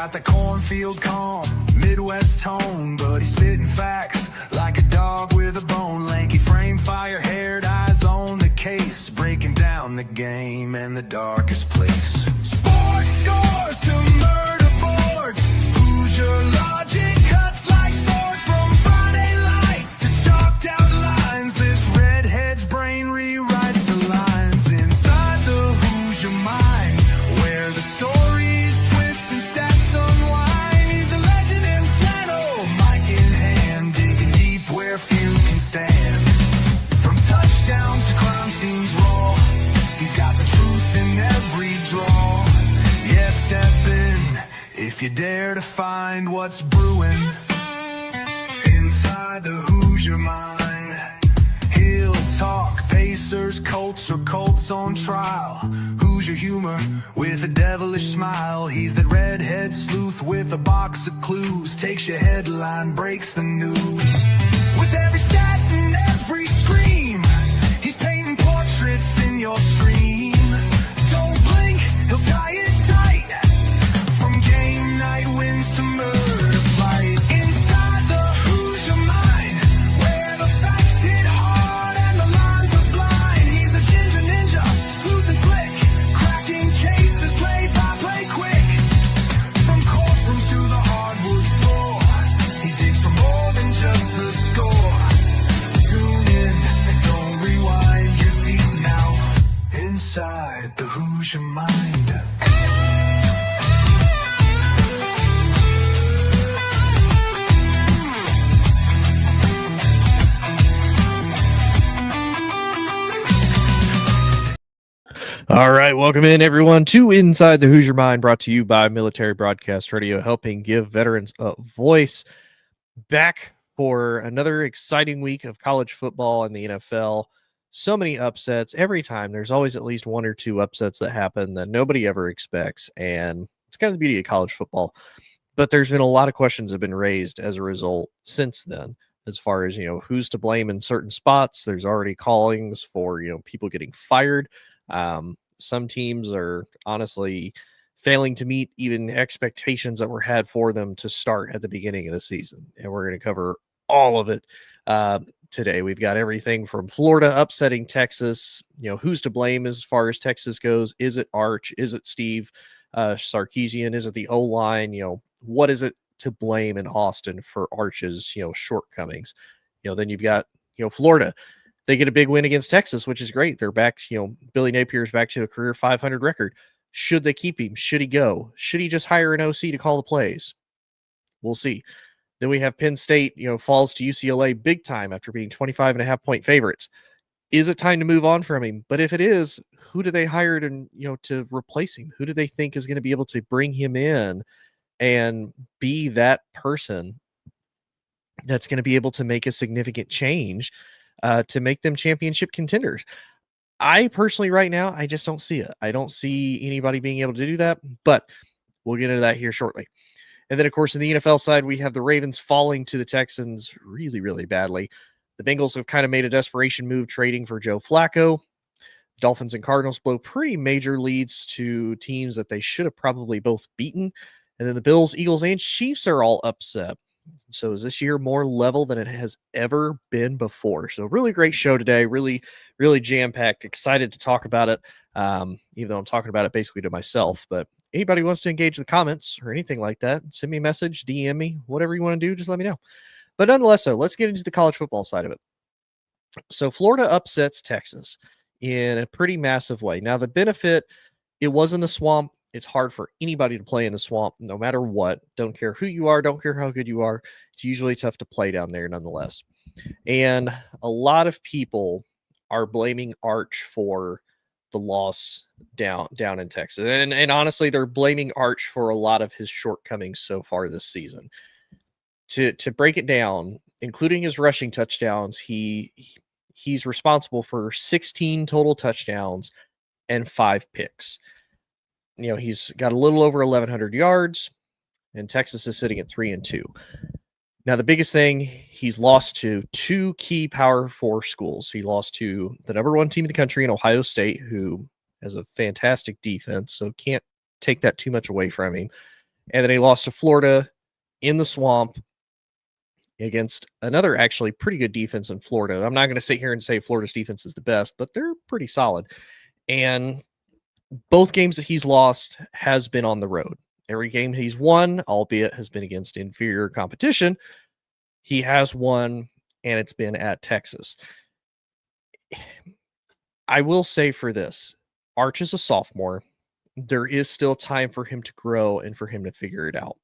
got the cornfield calm, Midwest tone, but he's spitting facts like a dog with a bone. Lanky frame, fire-haired, eyes on the case, breaking down the game in the darkest place. Sports scores to murder boards. Who's your logic? Cuts like swords from Friday lights to chalked out lines. This redhead's brain rewrites the lines inside the Who's Your Mind, where the stories twist and stats unwind. He's a legend in flannel, mic in hand, digging deep where few can stand. From touchdowns to crime scenes raw, he's got the truth in every draw. Yeah, step in if you dare to find what's brewing inside the Who's Your Mind. He'll talk Pacers, Colts, or Colts on trial. Who's your humor with a devilish smile? He's that redhead sleuth with a box of clues. Takes your headline, breaks the news. With every stat and every scream, he's painting portraits in your stream. Don't blink, he'll tie it tight. From game night wins to murder flight. Inside the Who's Your Mind, where the facts hit hard and the lines are blind. He's a ginger ninja, smooth and slick, cracking cases play by play quick. From courtrooms to the hardwood floor, he digs for more than just the score. Tune in and don't rewind, get deep now inside the Who's Your Mind. All right, welcome in everyone to Inside the Who's Your Mind, brought to you by Military Broadcast Radio, helping give veterans a voice. Back for another exciting week of college football and the NFL. So many upsets every time. There's always at least one or two upsets that happen that nobody ever expects, and it's kind of the beauty of college football. But there's been a lot of questions that have been raised as a result since then, as far as, who's to blame in certain spots. There's already callings for, people getting fired. Some teams are honestly failing to meet even expectations that were had for them to start at the beginning of the season. And we're going to cover all of it today. We've got everything from Florida upsetting Texas. Who's to blame as far as Texas goes? Is it Arch? Is it Steve Sarkisian? Is it the O-line? What is it to blame in Austin for Arch's, shortcomings? Then you've got, Florida. They get a big win against Texas, which is great. They're back, Billy Napier is back to a career 500 record. Should they keep him? Should he go? Should he just hire an OC to call the plays? We'll see. Then we have Penn State, falls to UCLA big time after being 25.5-point favorites. Is it time to move on from him? But if it is, who do they hire to replace him? Who do they think is going to be able to bring him in and be that person that's going to be able to make a significant change to make them championship contenders? I personally, right now, I just don't see it. I don't see anybody being able to do that, but we'll get into that here shortly. And then, of course, in the NFL side, we have the Ravens falling to the Texans really, really badly. The Bengals have kind of made a desperation move trading for Joe Flacco. The Dolphins and Cardinals blow pretty major leads to teams that they should have probably both beaten. And then the Bills, Eagles, and Chiefs are all upset. So is this year more level than it has ever been before? So really great show today. Really, really jam-packed. Excited to talk about it, even though I'm talking about it basically to myself. But anybody who wants to engage in the comments or anything like that, send me a message, DM me, whatever you want to do, just let me know. But nonetheless, so let's get into the college football side of it. So Florida upsets Texas in a pretty massive way. Now, the benefit, it was in the swamp. It's hard for anybody to play in the swamp, no matter what. Don't care who you are. Don't care how good you are. It's usually tough to play down there nonetheless. And a lot of people are blaming Arch for the loss down in Texas. And honestly, they're blaming Arch for a lot of his shortcomings so far this season. To break it down, including his rushing touchdowns, he's responsible for 16 total touchdowns and 5 picks. He's got a little over 1,100 yards, and Texas is sitting at 3-2. Now, the biggest thing, he's lost to 2 key Power 4 schools. He lost to the number 1 team in the country in Ohio State, who has a fantastic defense, so can't take that too much away from him. And then he lost to Florida in the swamp against another actually pretty good defense in Florida. I'm not going to sit here and say Florida's defense is the best, but they're pretty solid. And both games that he's lost has been on the road. Every game he's won, albeit has been against inferior competition, he has won, and it's been at Texas. I will say for this, Arch is a sophomore. There is still time for him to grow and for him to figure it out.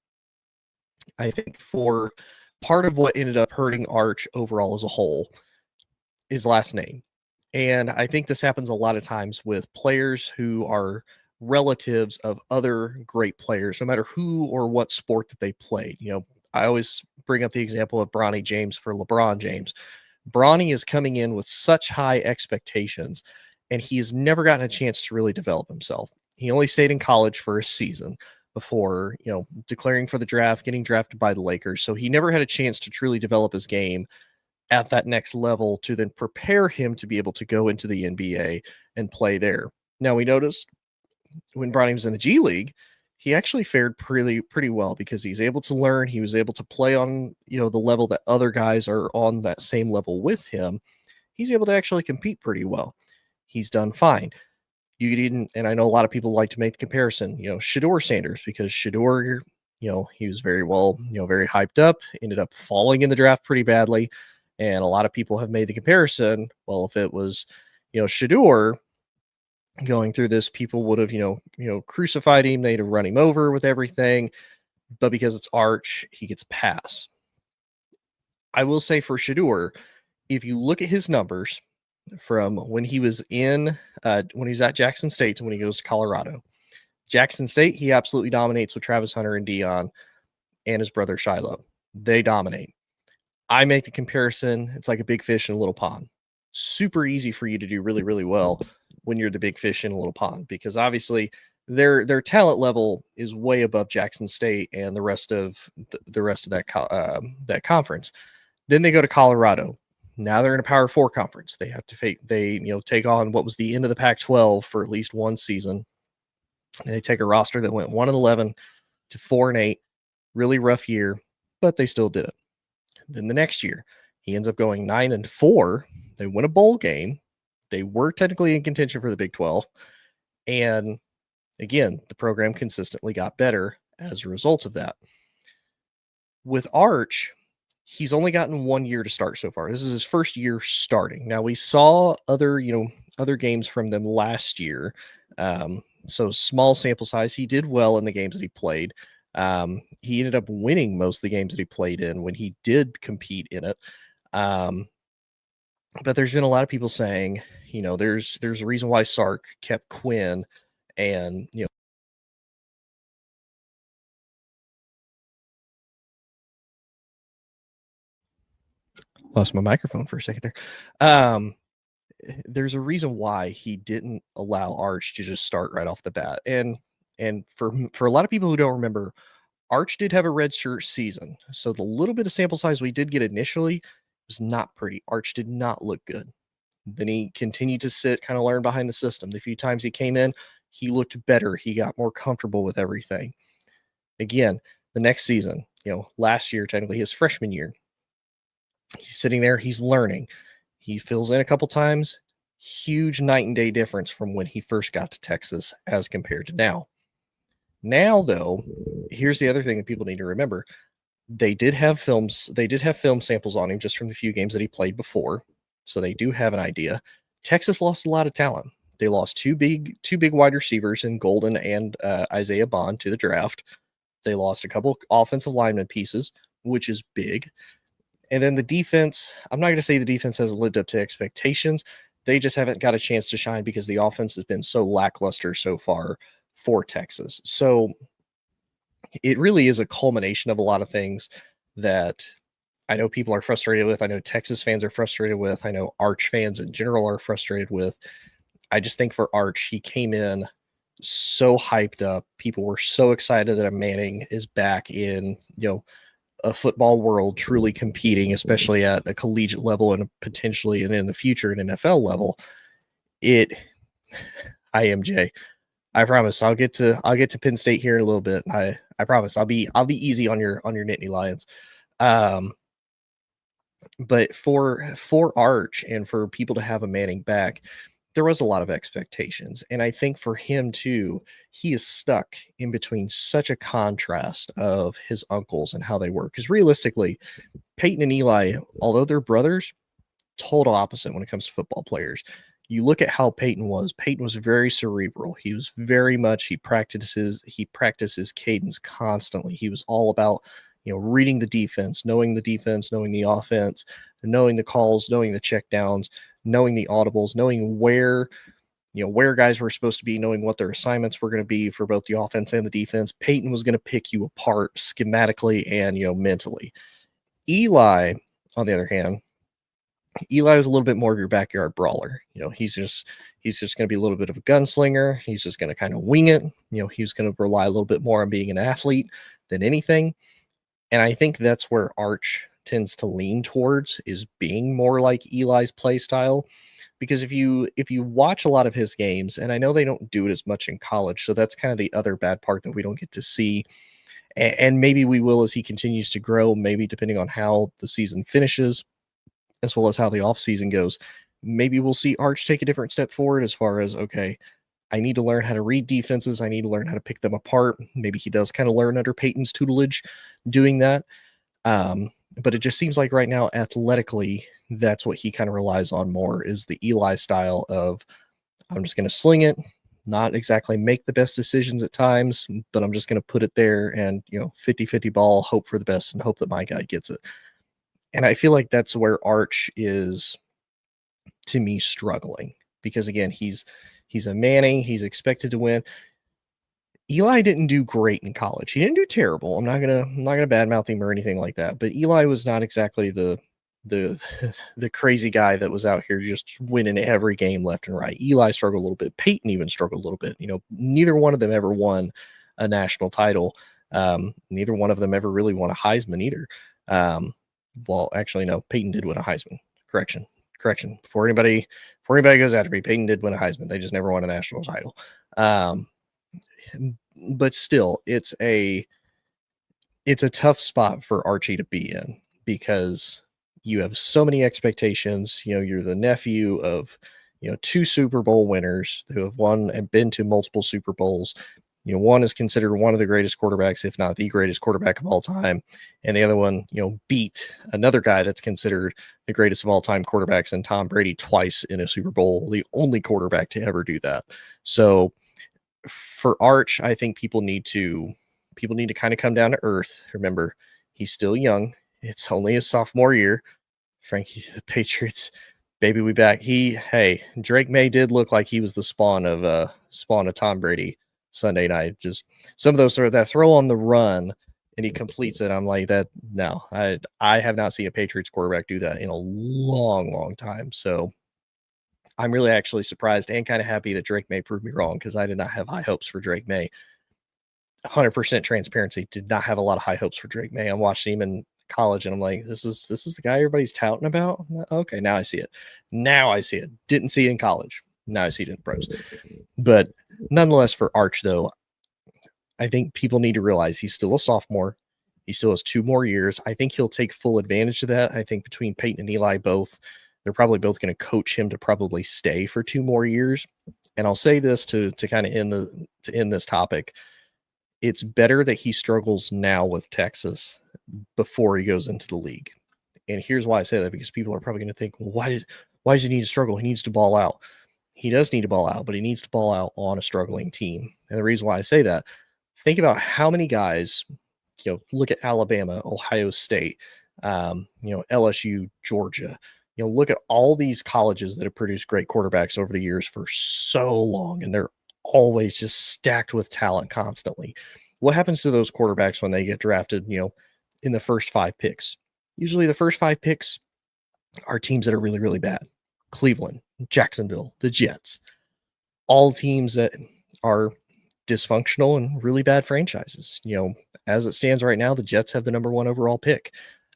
I think for part of what ended up hurting Arch overall as a whole is last name. And I think this happens a lot of times with players who are relatives of other great players, no matter who or what sport that they played. I always bring up the example of Bronny James for LeBron James. Bronny is coming in with such high expectations, and he's never gotten a chance to really develop himself. He only stayed in college for a season before, declaring for the draft, getting drafted by the Lakers. So he never had a chance to truly develop his game at that next level to then prepare him to be able to go into the NBA and play there. Now, we noticed when Bronny was in the G League, he actually fared pretty well because he's able to learn. He was able to play on, the level that other guys are on that same level with him. He's able to actually compete pretty well. He's done fine. And I know a lot of people like to make the comparison, Shedeur Sanders, because Shedeur, he was very hyped up, ended up falling in the draft pretty badly. And a lot of people have made the comparison. Well, if it was, Shedeur going through this, people would have, crucified him. They'd have run him over with everything. But because it's Arch, he gets a pass. I will say for Shedeur, if you look at his numbers from when he was when he's at Jackson State to when he goes to Colorado, Jackson State, he absolutely dominates with Travis Hunter and Dion and his brother Shiloh. They dominate. I make the comparison. It's like a big fish in a little pond. Super easy for you to do really, really well when you're the big fish in a little pond, because obviously their talent level is way above Jackson State and the rest of that conference. Then they go to Colorado. Now they're in a Power 4 conference. They have to take on what was the end of the Pac-12 for at least one season. And they take a roster that went 1-11 to 4-8, really rough year, but they still did it. Then the next year, he ends up going 9-4. They win a bowl game. They were technically in contention for the Big 12. And again, the program consistently got better as a result of that. With Arch, he's only gotten 1 year to start so far. This is his first year starting. Now, we saw other games from them last year. So small sample size. He did well in the games that he played. He ended up winning most of the games that he played in when he did compete in it. But there's been a lot of people saying, there's a reason why Sark kept Quinn and, lost my microphone for a second there. There's a reason why he didn't allow Arch to just start right off the bat. And for a lot of people who don't remember, Arch did have a redshirt season. So the little bit of sample size we did get initially was not pretty. Arch did not look good. Then he continued to sit, kind of learn behind the system. The few times he came in, he looked better. He got more comfortable with everything. Again, the next season, last year, technically his freshman year, he's sitting there, he's learning. He fills in a couple times. Huge night and day difference from when he first got to Texas as compared to now. Now, though, here's the other thing that people need to remember. They did have film samples on him just from the few games that he played before. So they do have an idea. Texas lost a lot of talent. They lost two big wide receivers in Golden and Isaiah Bond to the draft. They lost a couple offensive lineman pieces, which is big. And then the defense, I'm not going to say the defense hasn't lived up to expectations. They just haven't got a chance to shine because the offense has been so lackluster so far for Texas. So it really is a culmination of a lot of things that I know people are frustrated with. I know Texas fans are frustrated with. I know Arch fans in general are frustrated with. I just think for Arch, he came in so hyped up. People were so excited that a Manning is back in, a football world truly competing, especially at a collegiate level and potentially and in the future an NFL level. I promise I'll get to Penn State here in a little bit. I promise. I'll be easy on your Nittany Lions. Um, but for Arch and for people to have a Manning back, there was a lot of expectations. And I think for him too, he is stuck in between such a contrast of his uncles and how they work. Because realistically, Peyton and Eli, although they're brothers, total opposite when it comes to football players. You look at how Peyton was. Peyton was very cerebral. He was very much he practices cadence constantly. He was all about, reading the defense, knowing the offense, knowing the calls, knowing the checkdowns, knowing the audibles, knowing where guys were supposed to be, knowing what their assignments were going to be for both the offense and the defense. Peyton was going to pick you apart schematically and, mentally. Eli, on the other hand, Eli was a little bit more of your backyard brawler. He's just going to be a little bit of a gunslinger. He's just going to kind of wing it. He's going to rely a little bit more on being an athlete than anything. And I think that's where Arch tends to lean towards, is being more like Eli's play style. Because if you watch a lot of his games, and I know they don't do it as much in college, so that's kind of the other bad part that we don't get to see. And maybe we will as he continues to grow, maybe depending on how the season finishes, as well as how the offseason goes. Maybe we'll see Arch take a different step forward as far as, okay, I need to learn how to read defenses. I need to learn how to pick them apart. Maybe he does kind of learn under Peyton's tutelage doing that. But it just seems like right now, athletically, that's what he kind of relies on more, is the Eli style of, I'm just going to sling it, not exactly make the best decisions at times, but I'm just going to put it there and, 50-50 ball, hope for the best and hope that my guy gets it. And I feel like that's where Arch is, to me, struggling, because again, he's a Manning. He's expected to win. Eli didn't do great in college. He didn't do terrible. I'm not gonna badmouth him or anything like that. But Eli was not exactly the crazy guy that was out here just winning every game left and right. Eli struggled a little bit. Peyton even struggled a little bit. Neither one of them ever won a national title. Neither one of them ever really won a Heisman either. Well, actually, no. Peyton did win a Heisman. Correction. Before anybody goes after me, Peyton did win a Heisman. They just never won a national title. But still, it's a tough spot for Archie to be in, because you have so many expectations. You're the nephew of, 2 Super Bowl winners who have won and been to multiple Super Bowls. One is considered one of the greatest quarterbacks, if not the greatest quarterback of all time. And the other one, beat another guy that's considered the greatest of all time quarterbacks, and Tom Brady, twice in a Super Bowl, the only quarterback to ever do that. So for Arch, I think people need to kind of come down to earth. Remember, he's still young. It's only his sophomore year. Frankie, the Patriots, baby, we back. Drake May did look like he was the spawn of Tom Brady Sunday night. Just some of those that throw on the run and he completes it. I'm like, that. No, I have not seen a Patriots quarterback do that in a long time. So I'm really actually surprised and kind of happy that Drake May proved me wrong, because I did not have high hopes for Drake May. 100% transparency, did not have a lot of high hopes for Drake May. I'm watching him in college and I'm like, this is the guy everybody's touting about. Okay, now I see it. Didn't see it in college. Now I see it in the pros. But nonetheless, for Arch, though, I think people need to realize he's still a sophomore. He still has 2 more years. I think he'll take full advantage of that. I think between Peyton and Eli, they're probably both going to coach him to probably stay for 2 more years. And I'll say this to kind of end this topic. It's better that he struggles now with Texas before he goes into the league. And here's why I say that, because people are probably going to think, well, why does he need to struggle? He needs to ball out. He does need to ball out, but he needs to ball out on a struggling team. And the reason why I say that, think about how many guys, look at Alabama, Ohio State, LSU, Georgia. Look at all these colleges that have produced great quarterbacks over the years for so long, and they're always just stacked with talent constantly. What happens to those quarterbacks when they get drafted, in the first 5 picks? Usually the first 5 picks are teams that are really, really bad. Cleveland, Jacksonville, the Jets, all teams that are dysfunctional and really bad franchises. As it stands right now, the Jets have the number 1 overall pick.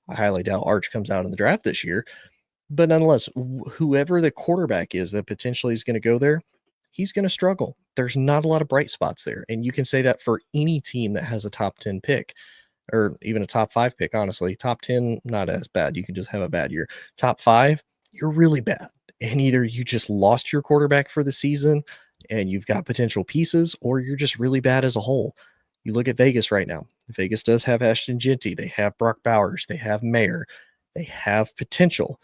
I highly doubt Arch comes out in the draft this year. But nonetheless, whoever the quarterback is that potentially is going to go there, he's going to struggle. There's not a lot of bright spots there. And you can say that for any team that has a top 10 pick or even a top 5 pick, honestly. Top 10, not as bad. You can just have a bad year. Top 5, you're really bad. And either you just lost your quarterback for the season and you've got potential pieces, or you're just really bad as a whole. You look at Vegas right now. Vegas does have Ashton Genty. They have Brock Bowers. They have Mayer. They have potential.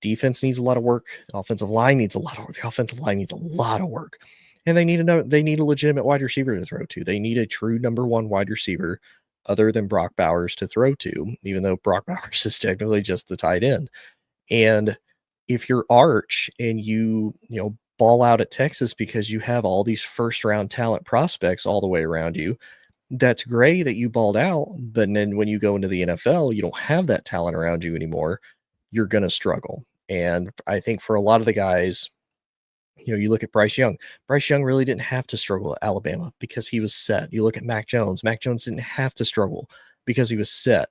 Defense needs a lot of work. The offensive line needs a lot of work. The offensive line needs a lot of work. And they need a legitimate wide receiver to throw to. They need a true number one wide receiver other than Brock Bowers to throw to, even though Brock Bowers is technically just the tight end. And if you're Arch and you ball out at Texas because you have all these first round talent prospects all the way around you, that's great that you balled out. But then when you go into the NFL, you don't have that talent around you anymore. You're going to struggle. And I think for a lot of the guys, you look at Bryce Young. Bryce Young really didn't have to struggle at Alabama because he was set. You look at Mac Jones. Mac Jones didn't have to struggle because he was set.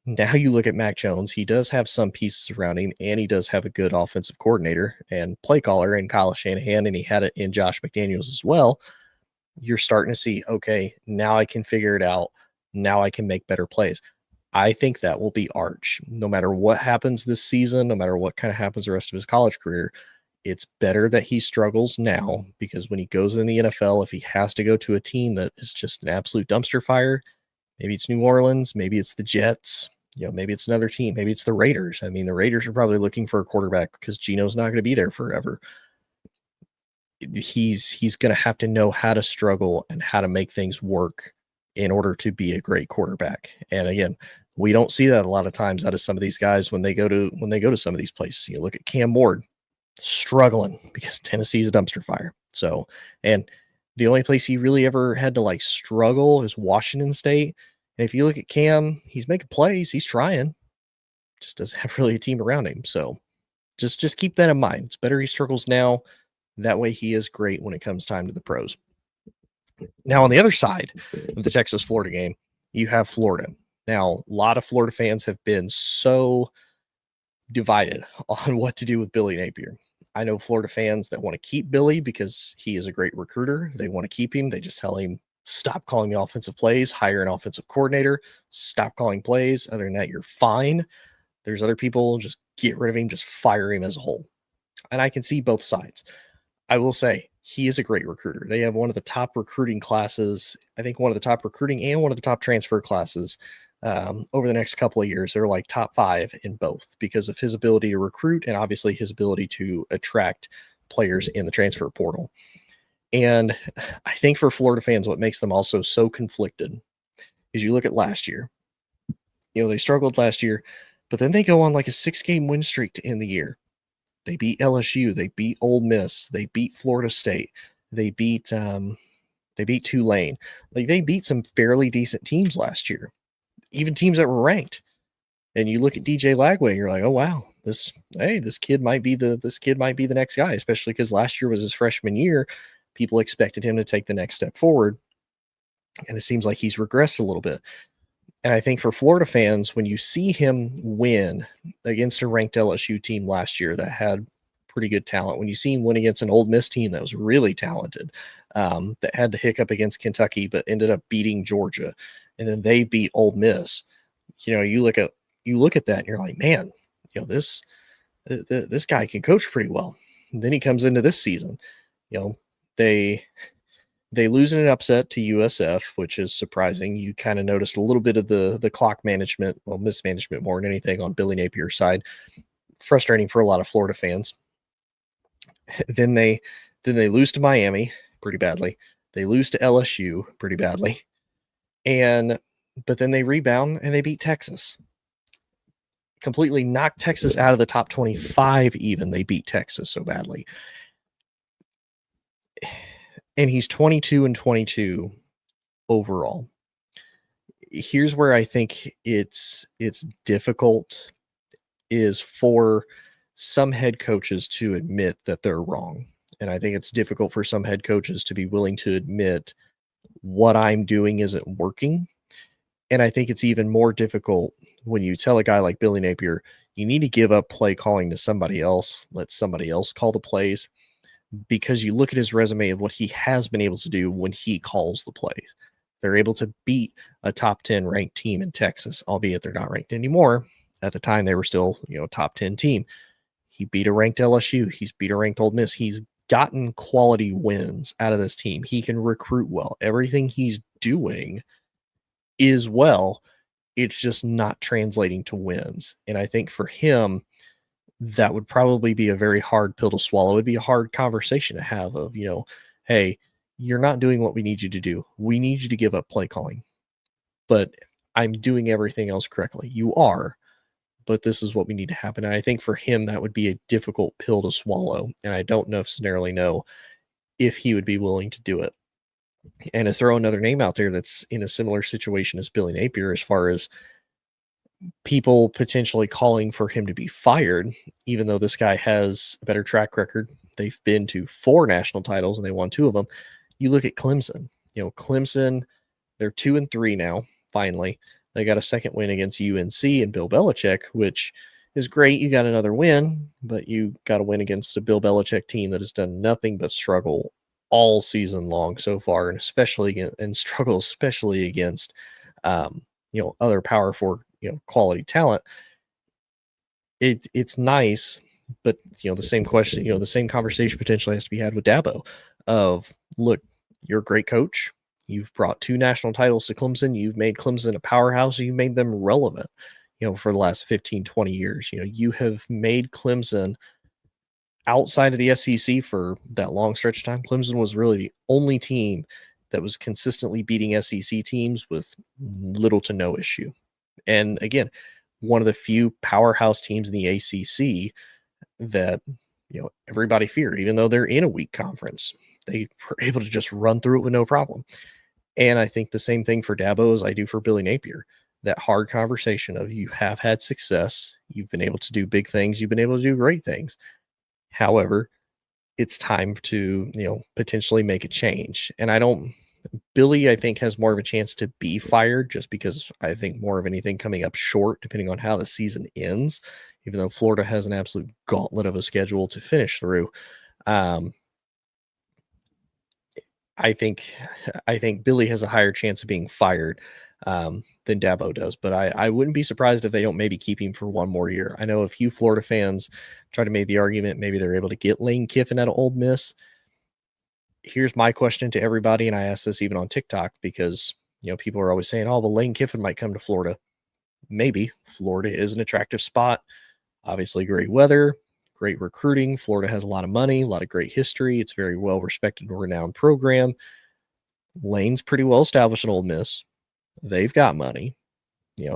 Now you look at Mac Jones. He does have some pieces around him, and he does have a good offensive coordinator and play caller in Kyle Shanahan, and he had it in Josh McDaniels as well. You're starting to see, okay, now I can figure it out. Now I can make better plays. I think that will be Arch. No matter what happens this season, no matter what kind of happens the rest of his college career, it's better that he struggles now, because when he goes in the NFL, if he has to go to a team that is just an absolute dumpster fire, maybe it's New Orleans, maybe it's the Jets, maybe it's another team, maybe it's the Raiders. I mean, the Raiders are probably looking for a quarterback because Geno's not going to be there forever. He's going to have to know how to struggle and how to make things work in order to be a great quarterback. And again, we don't see that a lot of times out of some of these guys when they go to some of these places. You look at Cam Ward struggling because Tennessee's a dumpster fire. So, and the only place he really ever had to struggle is Washington State. And if you look at Cam, he's making plays, he's trying, just doesn't have really a team around him. So just keep that in mind. It's better he struggles now. That way he is great when it comes time to the pros. Now, on the other side of the Texas-Florida game, you have Florida. Now, a lot of Florida fans have been so divided on what to do with Billy Napier. I know Florida fans that want to keep Billy because he is a great recruiter. They want to keep him. They just tell him, stop calling the offensive plays, hire an offensive coordinator, stop calling plays. Other than that, you're fine. There's other people, just get rid of him, just fire him as a whole. And I can see both sides. I will say he is a great recruiter. They have one of the top recruiting classes, I think one of the top recruiting and one of the top transfer classes over the next couple of years. They're like top 5 in both because of his ability to recruit and obviously his ability to attract players in the transfer portal. And I think for Florida fans, what makes them also so conflicted is you look at last year. They struggled last year, but then they go on like a 6-game win streak to end the year. They beat LSU. They beat Ole Miss. They beat Florida State. They beat Tulane. They beat some fairly decent teams last year, even teams that were ranked. And you look at DJ Lagway, and you're like, oh wow, this kid might be the next guy, especially because last year was his freshman year. People expected him to take the next step forward, and it seems like he's regressed a little bit. And I think for Florida fans, when you see him win against a ranked LSU team last year that had pretty good talent, when you see him win against an Ole Miss team that was really talented, that had the hiccup against Kentucky but ended up beating Georgia, and then they beat Ole Miss, you look at that and you're like, man, this guy can coach pretty well. And then he comes into this season, They lose in an upset to USF, which is surprising. You kind of noticed a little bit of the clock management, mismanagement more than anything on Billy Napier's side. Frustrating for a lot of Florida fans. Then they lose to Miami pretty badly. They lose to LSU pretty badly. But then they rebound and they beat Texas. Completely knocked Texas out of the top 25 even. They beat Texas so badly. And he's 22-22 overall. Here's where I think it's difficult is for some head coaches to admit that they're wrong. And I think it's difficult for some head coaches to be willing to admit what I'm doing isn't working. And I think it's even more difficult when you tell a guy like Billy Napier, you need to give up play calling to somebody else, let somebody else call the plays. because you look at his resume of what he has been able to do when he calls the plays. They're able to beat a top 10 ranked team in Texas, albeit they're not ranked anymore. At the time, they were still, top 10 team. He beat a ranked LSU. He's beat a ranked Ole Miss. He's gotten quality wins out of this team. He can recruit well. Everything he's doing is well. It's just not translating to wins. And I think for him, that would probably be a very hard pill to swallow. It'd be a hard conversation to have of, hey, you're not doing what we need you to do. We need you to give up play calling. But I'm doing everything else correctly. You are, but this is what we need to happen. And I think for him, that would be a difficult pill to swallow. And I don't necessarily know if he would be willing to do it. And to throw another name out there that's in a similar situation as Billy Napier, as far as people potentially calling for him to be fired, even though this guy has a better track record. They've been to 4 national titles and they won 2 of them. You look at Clemson. Clemson, they're 2-3 now, finally. They got a second win against UNC and Bill Belichick, which is great. You got another win, but you got a win against a Bill Belichick team that has done nothing but struggle all season long so far, and struggle especially against other Power 4 quality talent. It's nice, but the same question, the same conversation potentially has to be had with Dabo of, look, you're a great coach. You've brought 2 national titles to Clemson. You've made Clemson a powerhouse. You've made them relevant, for the last 15, 20 years. You have made Clemson outside of the SEC for that long stretch of time. Clemson was really the only team that was consistently beating SEC teams with little to no issue. And again, one of the few powerhouse teams in the ACC that, everybody feared, even though they're in a weak conference. They were able to just run through it with no problem. And I think the same thing for Dabo as I do for Billy Napier. That hard conversation of, you have had success. You've been able to do big things. You've been able to do great things. However, it's time to, potentially make a change. And Billy, I think, has more of a chance to be fired, just because I think more of anything coming up short, depending on how the season ends, even though Florida has an absolute gauntlet of a schedule to finish through. I think Billy has a higher chance of being fired than Dabo does, but I wouldn't be surprised if they don't maybe keep him for one more year. I know a few Florida fans try to make the argument maybe they're able to get Lane Kiffin out of Ole Miss. Here's my question to everybody, and I ask this even on TikTok because, people are always saying, oh, well, Lane Kiffin might come to Florida. Maybe. Florida is an attractive spot. Obviously, great weather, great recruiting. Florida has a lot of money, a lot of great history. It's a very well-respected and renowned program. Lane's pretty well established at Ole Miss. They've got money.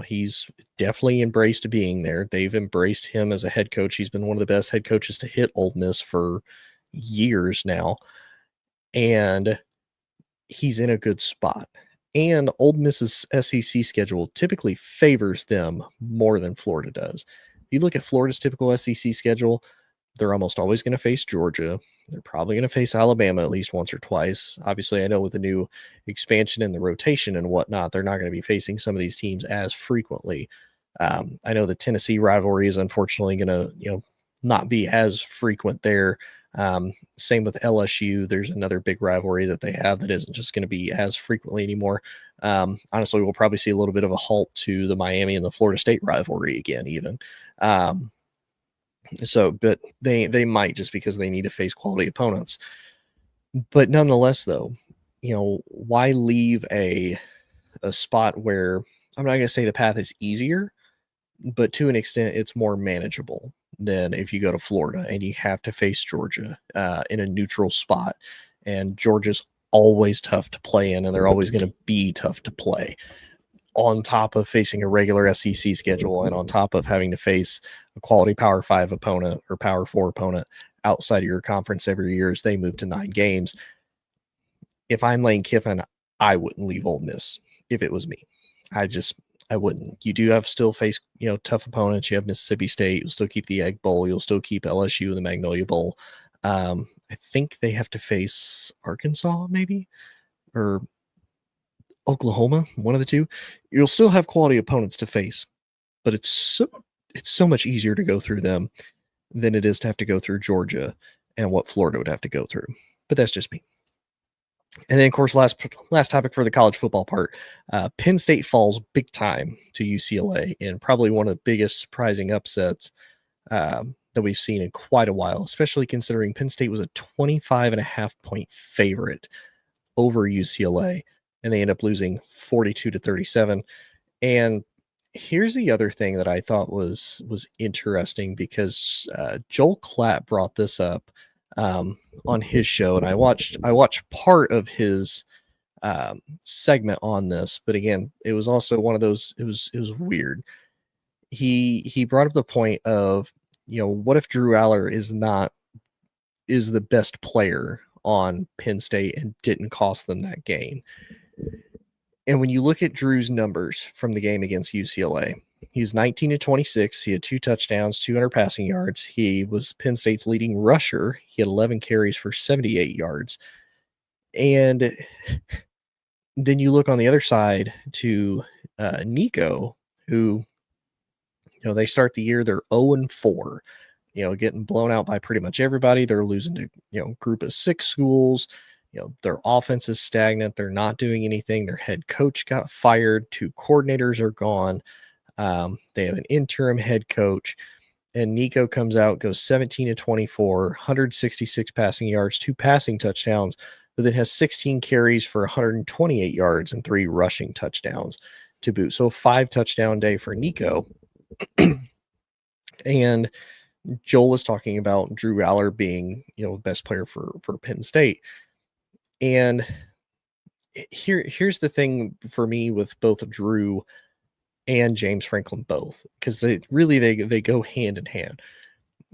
He's definitely embraced being there. They've embraced him as a head coach. He's been one of the best head coaches to hit Ole Miss for years now. And he's in a good spot. And Ole Miss's SEC schedule typically favors them more than Florida does. If you look at Florida's typical SEC schedule, they're almost always going to face Georgia. They're probably going to face Alabama at least once or twice. Obviously, I know with the new expansion and the rotation and whatnot, they're not going to be facing some of these teams as frequently. I know the Tennessee rivalry is unfortunately going to, not be as frequent there. Same with LSU. There's another big rivalry that they have that isn't just going to be as frequently anymore. Honestly, we'll probably see a little bit of a halt to the Miami and the Florida State rivalry again, even. But they might, just because they need to face quality opponents. But nonetheless, though, why leave a spot where, I'm not going to say the path is easier, but to an extent, it's more manageable than if you go to Florida and you have to face Georgia in a neutral spot. And Georgia's always tough to play in, and they're always going to be tough to play, on top of facing a regular SEC schedule and on top of having to face a quality Power 5 opponent or Power 4 opponent outside of your conference every year as they move to 9 games. If I'm Lane Kiffin, I wouldn't leave Ole Miss if it was me. I wouldn't. You do have still face, tough opponents. You have Mississippi State. You'll still keep the Egg Bowl. You'll still keep LSU, the Magnolia Bowl. I think they have to face Arkansas, maybe, or Oklahoma, one of the two. You'll still have quality opponents to face, but it's so much easier to go through them than it is to have to go through Georgia and what Florida would have to go through. But that's just me. And then, of course, last topic for the college football part, Penn State falls big time to UCLA in probably one of the biggest surprising upsets that we've seen in quite a while, especially considering Penn State was a 25.5-point favorite over UCLA, and they end up losing 42-37. And here's the other thing that I thought was interesting, because Joel Klatt brought this up on his show, and I watched part of his segment on this, but again, it was also one of those. It was weird. He brought up the point of, what if Drew Aller is the best player on Penn State and didn't cost them that game. And when you look at Drew's numbers from the game against UCLA, he was 19-26. He had 2 touchdowns, 200 passing yards. He was Penn State's leading rusher. He had 11 carries for 78 yards. And then you look on the other side to Nico, who, they start the year, they're 0-4, getting blown out by pretty much everybody. They're losing to, group of 6 schools. Their offense is stagnant. They're not doing anything. Their head coach got fired. 2 coordinators are gone. They have an interim head coach. And Nico comes out, goes 17-24, 166 passing yards, 2 passing touchdowns, but then has 16 carries for 128 yards and 3 rushing touchdowns to boot. So a 5 touchdown day for Nico. And Joel is talking about Drew Aller being, the best player for Penn State. And here's the thing for me with both Drew and James Franklin both, because they go hand in hand.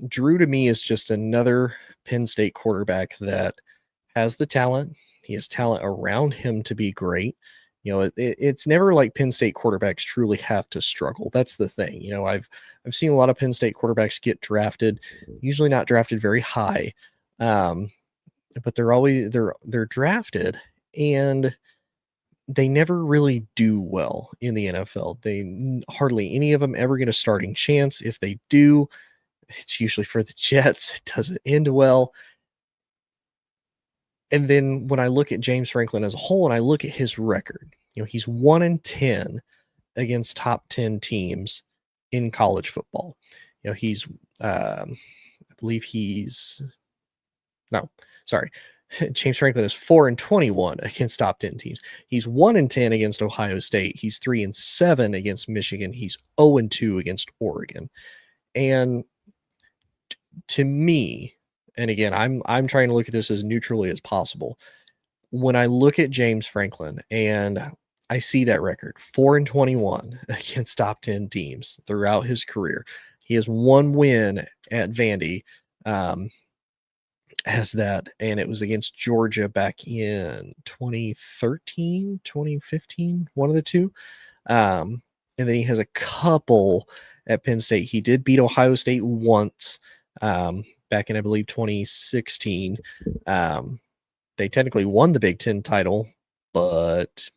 Drew to me is just another Penn State quarterback that has the talent. He has talent around him to be great. It's never like Penn State quarterbacks truly have to struggle. That's the thing. I've seen a lot of Penn State quarterbacks get drafted, usually not drafted very high. But they're drafted, and they never really do well in the NFL. They hardly any of them ever get a starting chance. If they do, it's usually for the Jets. It doesn't end well. And then when I look at James Franklin as a whole, and I look at his record, he's 1-10 against top 10 teams in college football. He's I believe James Franklin is 4-21 against top 10 teams. He's 1-10 against Ohio State. He's 3-7 against Michigan. He's 0-2 against Oregon. And to me, and again, I'm trying to look at this as neutrally as possible. When I look at James Franklin and I see that record, 4-21 against top 10 teams throughout his career, he has 1 win at Vandy. Has that, and it was against Georgia back in 2013, 2015, one of the two. And then he has a couple at Penn State. He did beat Ohio State once back in, I believe, 2016. They technically won the Big Ten title, but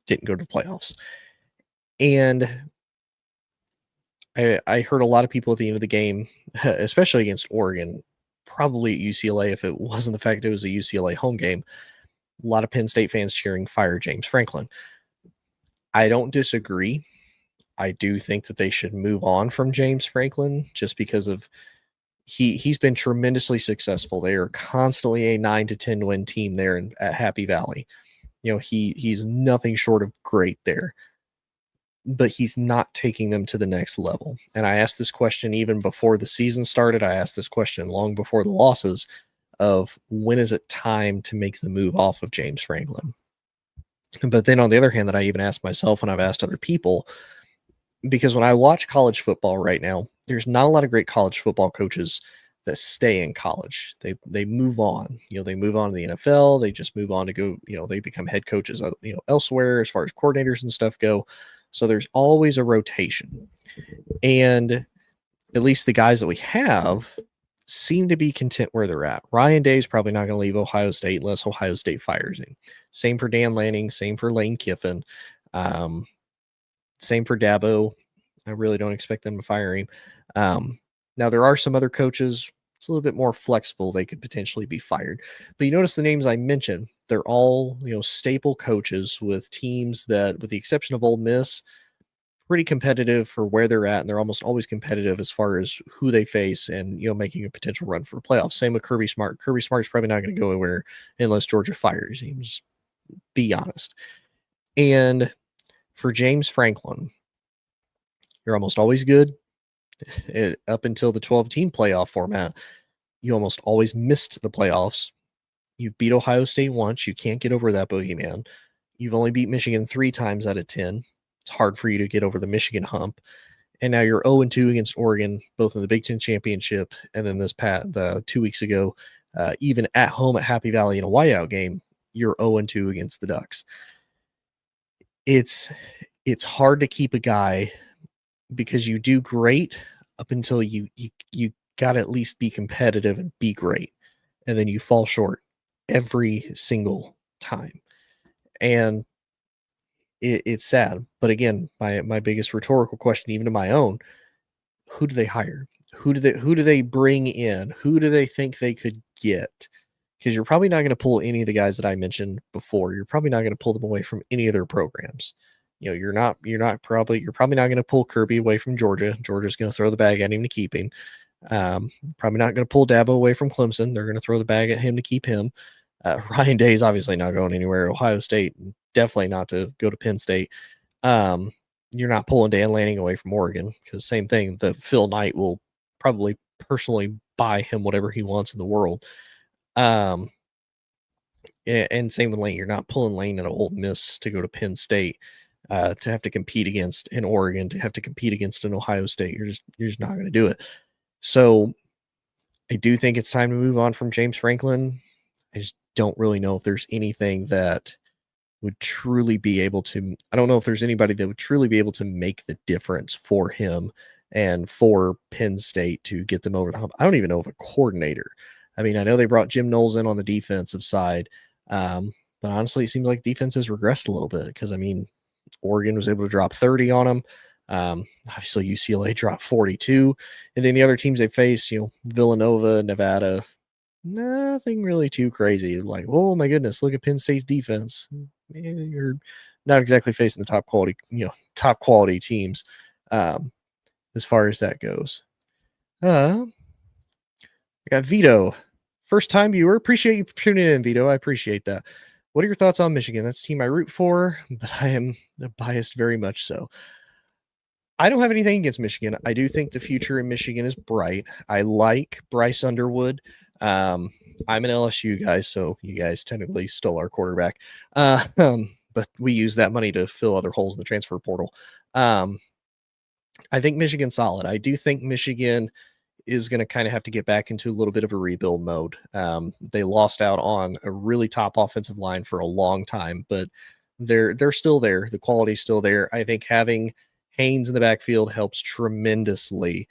didn't go to the playoffs. And I heard a lot of people at the end of the game, especially against Oregon, probably at UCLA, if it wasn't the fact that it was a UCLA home game, a lot of Penn State fans cheering fire James Franklin. I don't disagree. I do think that they should move on from James Franklin just because of he's been tremendously successful. They are constantly a 9-10 win team there at Happy Valley. He's nothing short of great there, but he's not taking them to the next level. And I asked this question even before the season started. I asked this question long before the losses of when is it time to make the move off of James Franklin? But then on the other hand, that I even asked myself and I've asked other people, because when I watch college football right now, there's not a lot of great college football coaches that stay in college. They move on. They move on to the NFL. They just move on to go, they become head coaches, elsewhere as far as coordinators and stuff go. So there's always a rotation. And at least the guys that we have seem to be content where they're at. Ryan Day is probably not going to leave Ohio State unless Ohio State fires him. Same for Dan Lanning. Same for Lane Kiffin. Same for Dabo. I really don't expect them to fire him. Now, there are some other coaches, it's a little bit more flexible, they could potentially be fired. But you notice the names I mentioned, they're all, staple coaches with teams that, with the exception of Ole Miss, pretty competitive for where they're at, and they're almost always competitive as far as who they face and, making a potential run for the playoffs. Same with Kirby Smart. Kirby Smart's probably not going to go anywhere unless Georgia fires him. Just be honest. And for James Franklin, you're almost always good. Up until the 12-team playoff format, you almost always missed the playoffs. You've beat Ohio State once. You can't get over that boogeyman. You've only beat Michigan 3 times out of 10. It's hard for you to get over the Michigan hump. And now you're 0-2 against Oregon, both in the Big Ten Championship and then the 2 weeks ago, even at home at Happy Valley in a whiteout game, you're 0-2 against the Ducks. It's hard to keep a guy because you do great up until you got to at least be competitive and be great. And then you fall short every single time. And it's sad. But again, my biggest rhetorical question, even to my own, who do they hire? Who do they bring in? Who do they think they could get? Because you're probably not going to pull any of the guys that I mentioned before. You're probably not going to pull them away from any of their programs. You're probably not going to pull Kirby away from Georgia. Georgia's going to throw the bag at him to keep him. Probably not going to pull Dabo away from Clemson. They're going to throw the bag at him to keep him. Ryan Day's obviously not going anywhere. Ohio State, definitely not to go to Penn State. You're not pulling Dan Lanning away from Oregon because same thing. The Phil Knight will probably personally buy him whatever he wants in the world. And same with Lane. You're not pulling Lane at Ole Miss to go to Penn State to have to compete against in Oregon, to have to compete against an Ohio State. You're just not going to do it. So I do think it's time to move on from James Franklin. I just don't really know if there's anything that would truly be able to, I don't know if there's anybody that would truly be able to make the difference for him and for Penn State to get them over the hump. I don't even know if a coordinator. I mean, I know they brought Jim Knowles in on the defensive side, but honestly, it seems like defense has regressed a little bit because, I mean, Oregon was able to drop 30 on them. Obviously, UCLA dropped 42. And then the other teams they face, Villanova, Nevada, nothing really too crazy. Like, oh my goodness, look at Penn State's defense. You're not exactly facing the top quality teams as far as that goes. I got Vito, first time viewer. Appreciate you tuning in, Vito. I appreciate that. What are your thoughts on Michigan? That's a team I root for, but I am biased very much so. I don't have anything against Michigan. I do think the future in Michigan is bright. I like Bryce Underwood. I'm an LSU guy, so you guys technically stole our quarterback. But we use that money to fill other holes in the transfer portal. I think Michigan's solid. I do think Michigan is going to kind of have to get back into a little bit of a rebuild mode. They lost out on a really top offensive line for a long time, but they're still there. The quality's still there. I think having Haynes in the backfield helps tremendously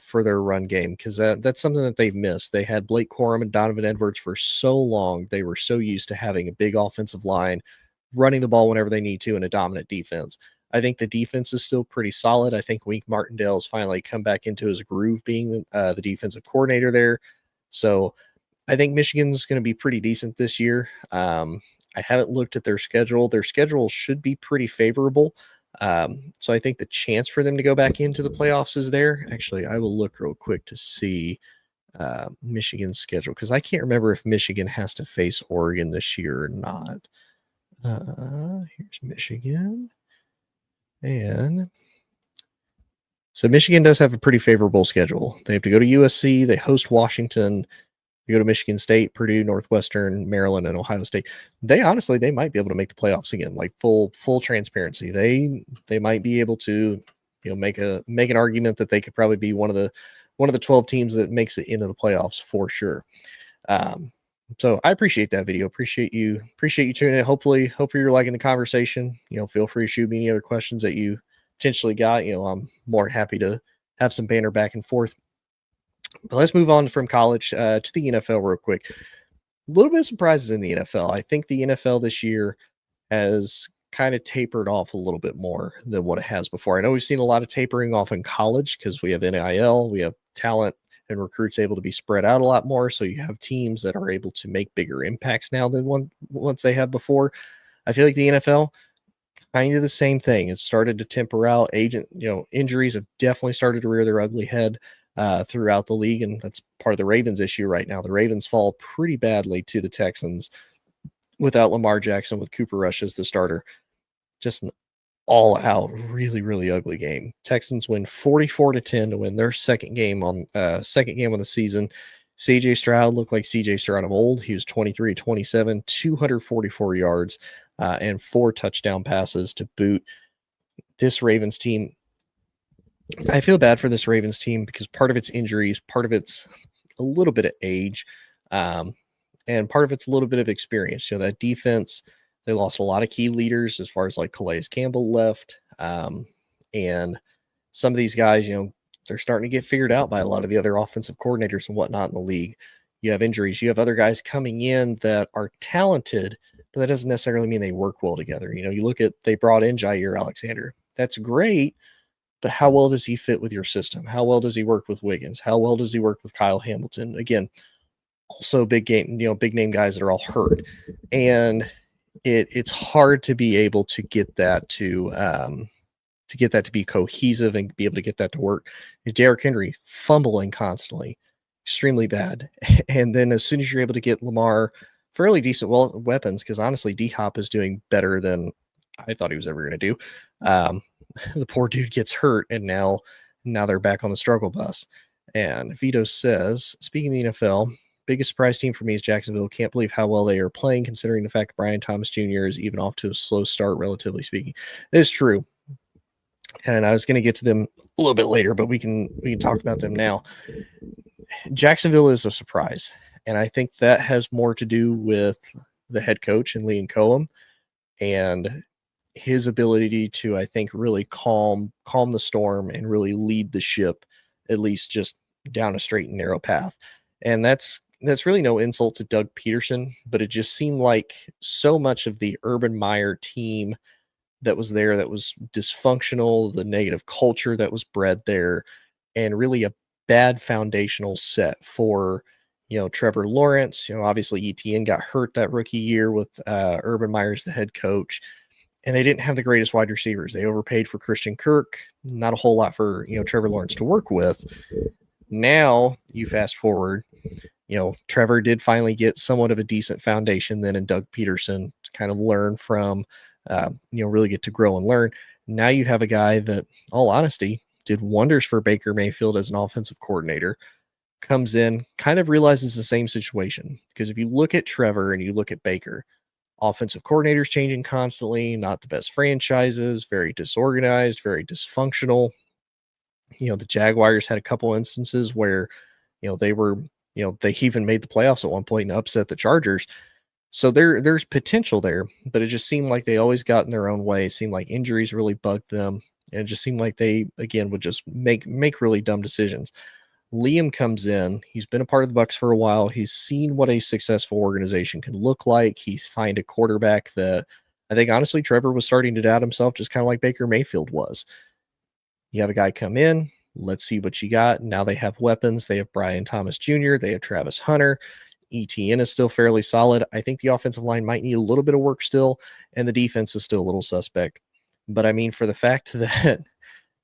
for their run game because that's something that they've missed. They had Blake Corum and Donovan Edwards for so long. They were so used to having a big offensive line, running the ball whenever they need to, and a dominant defense. I think the defense is still pretty solid. I think Wink Martindale's finally come back into his groove being the defensive coordinator there. So I think Michigan's going to be pretty decent this year. I haven't looked at their schedule. Their schedule should be pretty favorable. So I think the chance for them to go back into the playoffs is there. Actually, I will look real quick to see Michigan's schedule because I can't remember if Michigan has to face Oregon this year or not. Here's Michigan. And so Michigan does have a pretty favorable schedule. They have to go to USC, they host Washington, they go to Michigan State, Purdue, Northwestern, Maryland, and Ohio State. They might be able to make the playoffs again, like full transparency. They might be able to, make an argument that they could probably be one of the 12 teams that makes it into the playoffs for sure. So I appreciate that video. Appreciate you tuning in. Hope you're liking the conversation. Feel free to shoot me any other questions that you potentially got. I'm more than happy to have some banter back and forth. But let's move on from college to the NFL real quick. A little bit of surprises in the NFL. I think the NFL this year has kind of tapered off a little bit more than what it has before. I know we've seen a lot of tapering off in college because we have NIL, we have talent and recruits able to be spread out a lot more. So you have teams that are able to make bigger impacts now than once they have before. I feel like the NFL, kind of the same thing. It started to temper out. Injuries have definitely started to rear their ugly head throughout the league, and that's part of the Ravens' issue right now. The Ravens fall pretty badly to the Texans without Lamar Jackson, with Cooper Rush as the starter. Just an all-out, really, really ugly game. Texans win 44-10 to win their second game on the season. CJ Stroud looked like CJ Stroud of old. He was 23-27, 244 yards, and 4 touchdown passes to boot. This Ravens team, I feel bad for this Ravens team because part of it's injuries, part of it's a little bit of age, and part of it's a little bit of experience. That defense, they lost a lot of key leaders as far as like Calais Campbell left. And some of these guys, they're starting to get figured out by a lot of the other offensive coordinators and whatnot in the league. You have injuries. You have other guys coming in that are talented, but that doesn't necessarily mean they work well together. You look at, they brought in Jair Alexander. That's great, but how well does he fit with your system? How well does he work with Wiggins? How well does he work with Kyle Hamilton? Again, also big name guys that are all hurt. And it's hard to be able to get that to be cohesive and be able to get that to work. Derrick Henry fumbling constantly, extremely bad. And then as soon as you're able to get Lamar fairly decent weapons, because honestly, D-Hop is doing better than I thought he was ever going to do. The poor dude gets hurt, and now they're back on the struggle bus. And Vito says, speaking of the NFL, biggest surprise team for me is Jacksonville. Can't believe how well they are playing, considering the fact that Brian Thomas Jr. is even off to a slow start, relatively speaking. It is true. And I was going to get to them a little bit later, but we can talk about them now. Jacksonville is a surprise, and I think that has more to do with the head coach and Liam Cohen and his ability to, I think, really calm the storm and really lead the ship, at least just down a straight and narrow path. And that's really no insult to Doug Peterson, but it just seemed like so much of the Urban Meyer team that was there that was dysfunctional, the negative culture that was bred there, and really a bad foundational set for, Trevor Lawrence. Obviously Etienne got hurt that rookie year with Urban Meyer as the head coach, and they didn't have the greatest wide receivers. They overpaid for Christian Kirk, not a whole lot for, Trevor Lawrence to work with. Now you fast forward, Trevor did finally get somewhat of a decent foundation then in Doug Peterson to kind of learn from, really get to grow and learn. Now you have a guy that, all honesty, did wonders for Baker Mayfield as an offensive coordinator, comes in, kind of realizes the same situation. Because if you look at Trevor and you look at Baker, offensive coordinators changing constantly, not the best franchises, very disorganized, very dysfunctional. The Jaguars had a couple instances where, they were, they even made the playoffs at one point and upset the Chargers. So there's potential there, but it just seemed like they always got in their own way. It seemed like injuries really bugged them, and it just seemed like they, again, would just make really dumb decisions. Liam comes in. He's been a part of the Bucs for a while. He's seen what a successful organization can look like. He's found a quarterback that I think, honestly, Trevor was starting to doubt himself, just kind of like Baker Mayfield was. You have a guy come in. Let's see what you got. Now they have weapons. They have Brian Thomas Jr. They have Travis Hunter. ETN is still fairly solid. I think the offensive line might need a little bit of work still, and the defense is still a little suspect. But I mean, for the fact that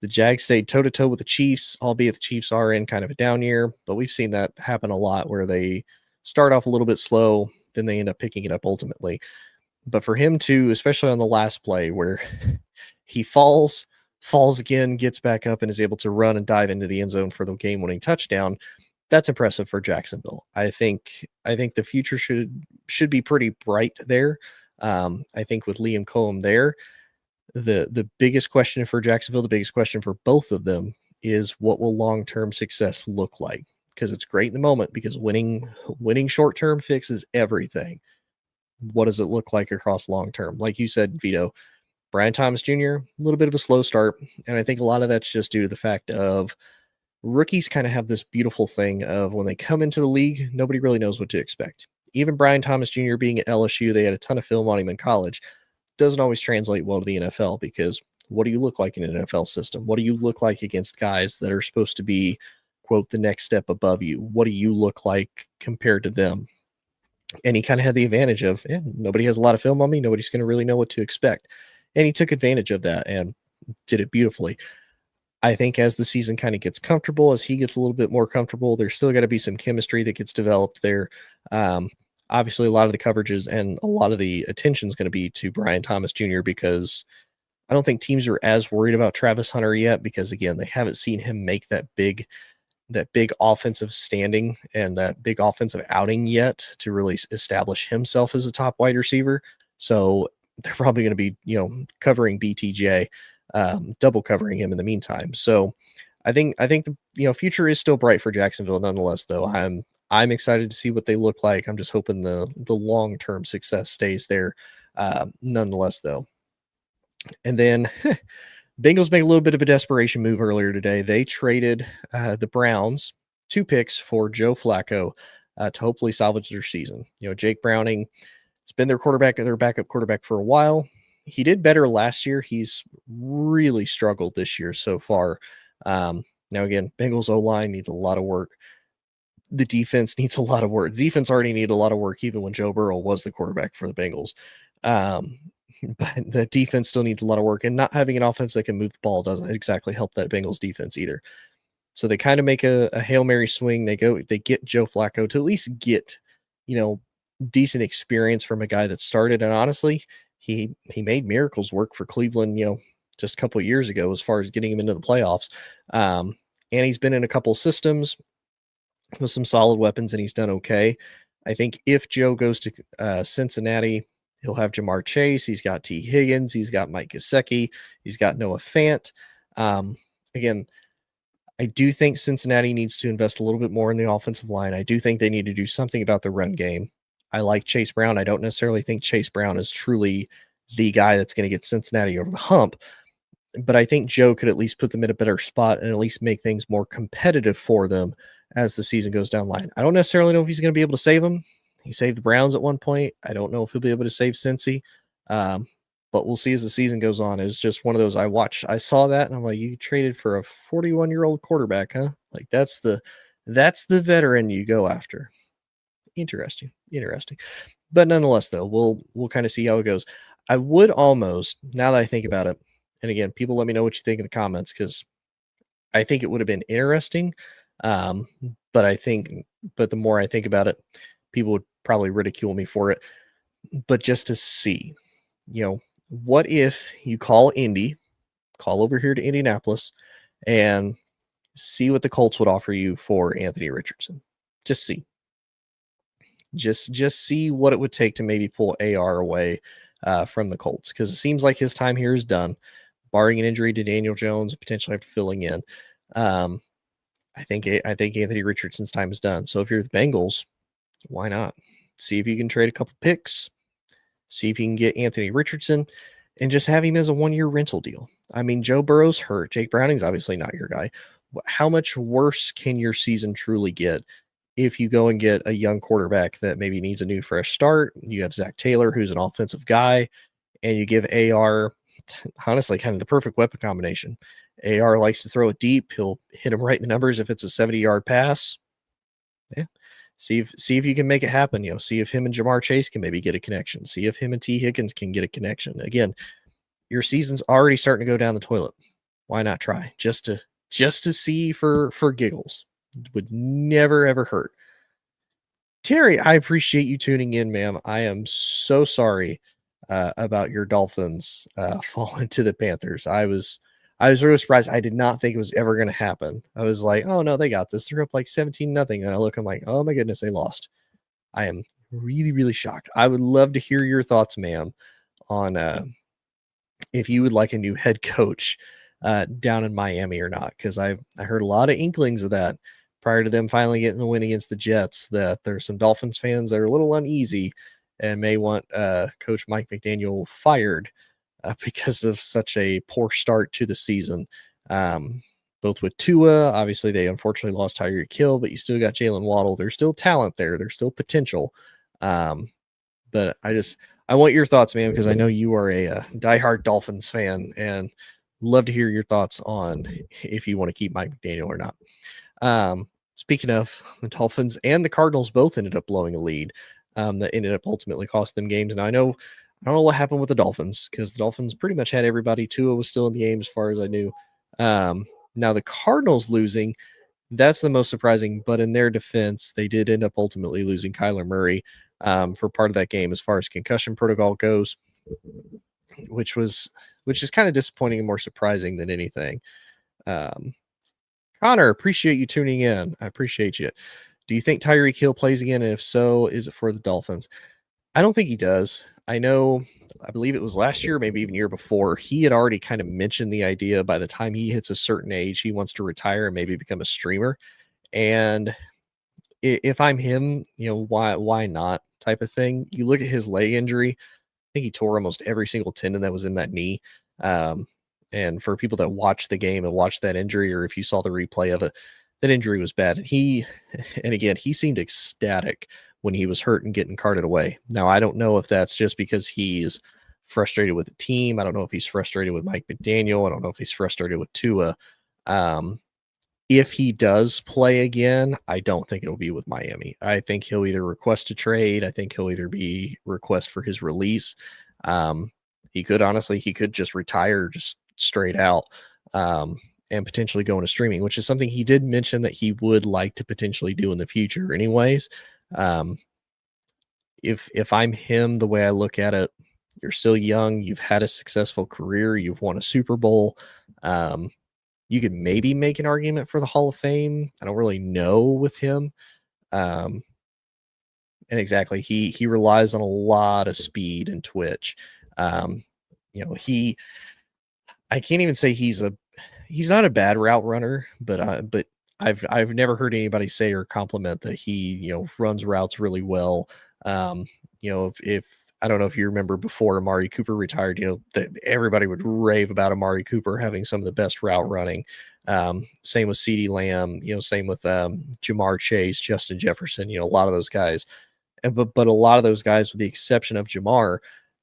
the Jags stayed toe-to-toe with the Chiefs, albeit the Chiefs are in kind of a down year, but we've seen that happen a lot where they start off a little bit slow, then they end up picking it up ultimately. But for him to, especially on the last play where he falls again, gets back up, and is able to run and dive into the end zone for the game-winning touchdown, that's impressive for Jacksonville. I think the future should be pretty bright there. I think with Liam Cohen there, the biggest question for Jacksonville, the biggest question for both of them is, what will long-term success look like? Because it's great in the moment, because winning short-term fixes everything. What does it look like across long-term? Like you said, Vito, Brian Thomas Jr., a little bit of a slow start. And I think a lot of that's just due to the fact of rookies kind of have this beautiful thing of when they come into the league, nobody really knows what to expect. Even Brian Thomas Jr. being at LSU, they had a ton of film on him in college. Doesn't always translate well to the NFL, because what do you look like in an NFL system? What do you look like against guys that are supposed to be quote, the next step above you. What do you look like compared to them? And he kind of had the advantage of, nobody has a lot of film on me. Nobody's going to really know what to expect. And he took advantage of that and did it beautifully. I think as the season kind of gets comfortable, as he gets a little bit more comfortable, there's still got to be some chemistry that gets developed there. Obviously, a lot of the coverages and a lot of the attention is going to be to Brian Thomas Jr. because I don't think teams are as worried about Travis Hunter yet because, again, they haven't seen him make that big offensive standing and that big offensive outing yet to really establish himself as a top wide receiver. So they're probably going to be, covering BTJ, double covering him in the meantime. So I think the future is still bright for Jacksonville nonetheless, though. I'm excited to see what they look like. I'm just hoping the long-term success stays there, nonetheless, though. And then Bengals make a little bit of a desperation move earlier today. They traded the Browns 2 picks for Joe Flacco to hopefully salvage their season. Jake Browning has been their backup quarterback for a while. He did better last year. He's really struggled this year so far. Now, again, Bengals O-line needs a lot of work. The defense needs a lot of work. The defense already needed a lot of work even when Joe Burrow was the quarterback for the Bengals. But the defense still needs a lot of work, and not having an offense that can move the ball doesn't exactly help that Bengals defense either. So they kind of make a Hail Mary swing. They get Joe Flacco to at least get, decent experience from a guy that started. And honestly, he made miracles work for Cleveland, just a couple of years ago as far as getting him into the playoffs. And he's been in a couple systems with some solid weapons, and he's done okay. I think if Joe goes to Cincinnati, he'll have Jamar Chase. He's got T. Higgins. He's got Mike Gesicki. He's got Noah Fant. Again, I do think Cincinnati needs to invest a little bit more in the offensive line. I do think they need to do something about the run game. I like Chase Brown. I don't necessarily think Chase Brown is truly the guy that's going to get Cincinnati over the hump, but I think Joe could at least put them in a better spot and at least make things more competitive for them as the season goes down the line. I don't necessarily know if he's going to be able to save them. He saved the Browns at one point. I don't know if he'll be able to save Cincy, but we'll see as the season goes on. It was just one of those I saw that, and I'm like, you traded for a 41-year-old quarterback, huh? Like that's the veteran you go after. Interesting. But nonetheless, though, we'll kind of see how it goes. I would almost, now that I think about it, and again, people let me know what you think in the comments because I think it would have been interesting. But the more I think about it, people would probably ridicule me for it. But just to see, what if you call over here to Indianapolis and see what the Colts would offer you for Anthony Richardson? Just see. Just see what it would take to maybe pull AR away from the Colts, because it seems like his time here is done, barring an injury to Daniel Jones, potentially after filling in. I think Anthony Richardson's time is done. So if you're the Bengals, why not see if you can trade a couple picks, see if you can get Anthony Richardson, and just have him as a 1-year rental deal. I mean, Joe Burrow's hurt. Jake Browning's obviously not your guy. How much worse can your season truly get if you go and get a young quarterback that maybe needs a new fresh start? You have Zach Taylor, who's an offensive guy, and you give AR, honestly, kind of the perfect weapon combination. AR likes to throw it deep. He'll hit him right in the numbers if it's a 70-yard pass. Yeah. See if you can make it happen. See if him and Jamar Chase can maybe get a connection. See if him and T. Higgins can get a connection. Again, your season's already starting to go down the toilet. Why not try? Just to see for giggles. Would never ever hurt. Terry, I appreciate you tuning in, ma'am. I am so sorry about your Dolphins falling to the Panthers. I was really surprised. I did not think it was ever going to happen. I was like, oh no, they got this. They're up like 17-0. And I'm like, oh my goodness, they lost. I am really, really shocked. I would love to hear your thoughts, ma'am, on if you would like a new head coach down in Miami or not, because I heard a lot of inklings of that prior to them finally getting the win against the Jets, that there's some Dolphins fans that are a little uneasy and may want Coach Mike McDaniel fired because of such a poor start to the season. Both with Tua, obviously they unfortunately lost Tyreek Hill, but you still got Jalen Waddle. There's still talent there. There's still potential. But I want your thoughts, man, because I know you are a diehard Dolphins fan and love to hear your thoughts on if you want to keep Mike McDaniel or not. Speaking of the Dolphins and the Cardinals, both ended up blowing a lead that ended up ultimately costing them games. Now I don't know what happened with the Dolphins because the Dolphins pretty much had everybody. Tua was still in the game as far as I knew. Now the Cardinals losing, that's the most surprising. But in their defense, they did end up ultimately losing Kyler Murray for part of that game as far as concussion protocol goes, which is kind of disappointing and more surprising than anything. Connor, appreciate you tuning in. I appreciate you. Do you think Tyreek Hill plays again? And if so, is it for the Dolphins? I don't think he does. I believe it was last year, maybe even year before, he had already kind of mentioned the idea by the time he hits a certain age, he wants to retire and maybe become a streamer. And if I'm him, why not type of thing. You look at his leg injury. I think he tore almost every single tendon that was in that knee. And for people that watched the game and watched that injury, or if you saw the replay of it, that injury was bad. And again, he seemed ecstatic when he was hurt and getting carted away. Now, I don't know if that's just because he's frustrated with the team. I don't know if he's frustrated with Mike McDaniel. I don't know if he's frustrated with Tua. If he does play again, I don't think it'll be with Miami. I think he'll either request a trade. I think he'll either be request for his release. He could just retire just straight out and potentially go into streaming, which is something he did mention that he would like to potentially do in the future anyways. If I'm him, the way I look at it, you're still young, you've had a successful career, you've won a Super Bowl. You could maybe make an argument for the Hall of Fame. I don't really know with him. And exactly, he relies on a lot of speed and twitch. I can't even say he's not a bad route runner, but I've never heard anybody say or compliment that he runs routes really well. If I don't know if you remember before Amari Cooper retired, that everybody would rave about Amari Cooper having some of the best route running. Same with CeeDee Lamb, same with Jamar Chase, Justin Jefferson, a lot of those guys. But a lot of those guys, with the exception of Jamar,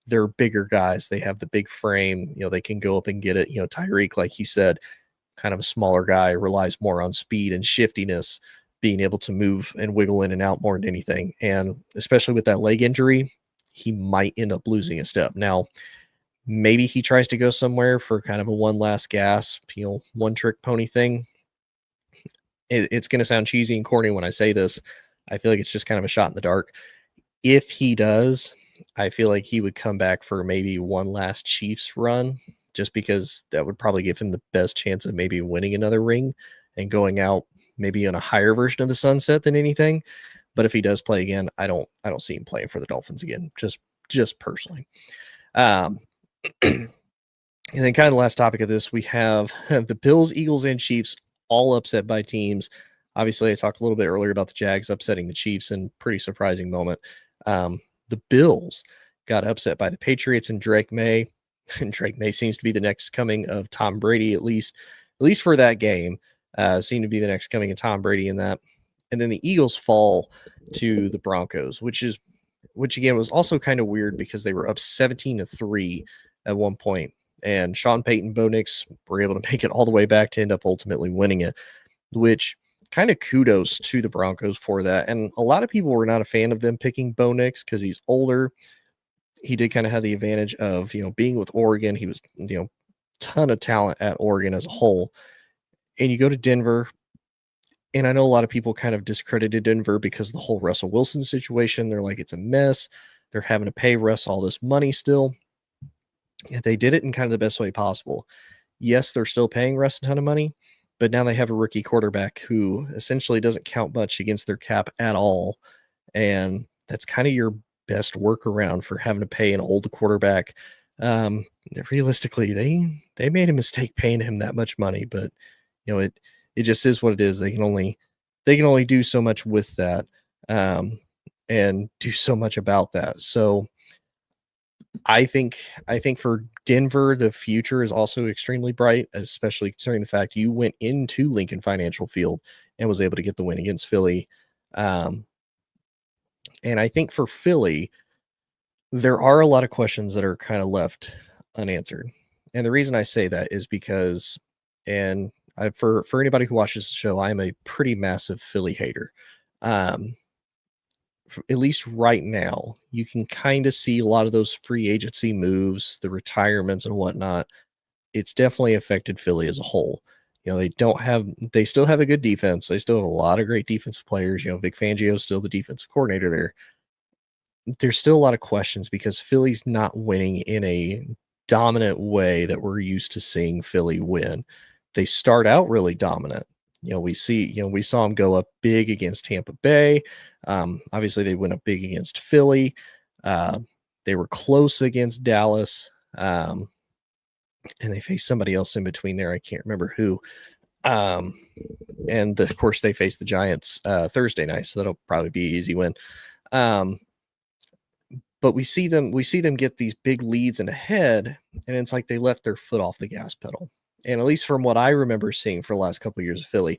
they're bigger guys. They have the big frame, they can go up and get it. Tyreek, like you said, kind of a smaller guy, relies more on speed and shiftiness, being able to move and wiggle in and out more than anything. And especially with that leg injury, he might end up losing a step. Now, maybe he tries to go somewhere for kind of a one last gasp, one trick pony thing. It's going to sound cheesy and corny when I say this. I feel like it's just kind of a shot in the dark. If he does, I feel like he would come back for maybe one last Chiefs run, just because that would probably give him the best chance of maybe winning another ring and going out maybe in a higher version of the sunset than anything. But if he does play again, I don't see him playing for the Dolphins again, just personally. And then kind of the last topic of this, we have the Bills, Eagles, and Chiefs all upset by teams. Obviously, I talked a little bit earlier about the Jags upsetting the Chiefs in pretty surprising moment. The Bills got upset by the Patriots and Drake May. And Drake May seems to be the next coming of Tom Brady, at least for that game. Seemed to be the next coming of Tom Brady in that. And then the Eagles fall to the Broncos, which again was also kind of weird because they were up 17-3 at one point. And Sean Payton, Bo Nix were able to make it all the way back to end up ultimately winning it, which kind of kudos to the Broncos for that. And a lot of people were not a fan of them picking Bo Nix because he's older. He did kind of have the advantage of, being with Oregon. He was, ton of talent at Oregon as a whole. And you go to Denver, and I know a lot of people kind of discredited Denver because of the whole Russell Wilson situation. They're like, it's a mess. They're having to pay Russ all this money still. And they did it in kind of the best way possible. Yes, they're still paying Russ a ton of money, but now they have a rookie quarterback who essentially doesn't count much against their cap at all. And that's kind of your best workaround for having to pay an old quarterback. Realistically, they made a mistake paying him that much money, but it just is what it is. They can only do so much with that, and do so much about that. So I think for Denver, the future is also extremely bright, especially considering the fact you went into Lincoln Financial Field and was able to get the win against Philly. And I think for Philly, there are a lot of questions that are kind of left unanswered. And the reason I say that is because, and For anybody who watches the show, I am a pretty massive Philly hater. At least right now, you can kind of see a lot of those free agency moves, the retirements and whatnot. It's definitely affected Philly as a whole. They still have a good defense. They still have a lot of great defensive players. Vic Fangio is still the defensive coordinator there. There's still a lot of questions because Philly's not winning in a dominant way that we're used to seeing Philly win. They start out really dominant. We saw them go up big against Tampa Bay. Obviously, they went up big against Philly. They were close against Dallas. And they faced somebody else in between there. I can't remember who. Of course, they faced the Giants Thursday night, so that'll probably be an easy win. But we see them get these big leads and ahead, and it's like they left their foot off the gas pedal. And at least from what I remember seeing for the last couple of years of Philly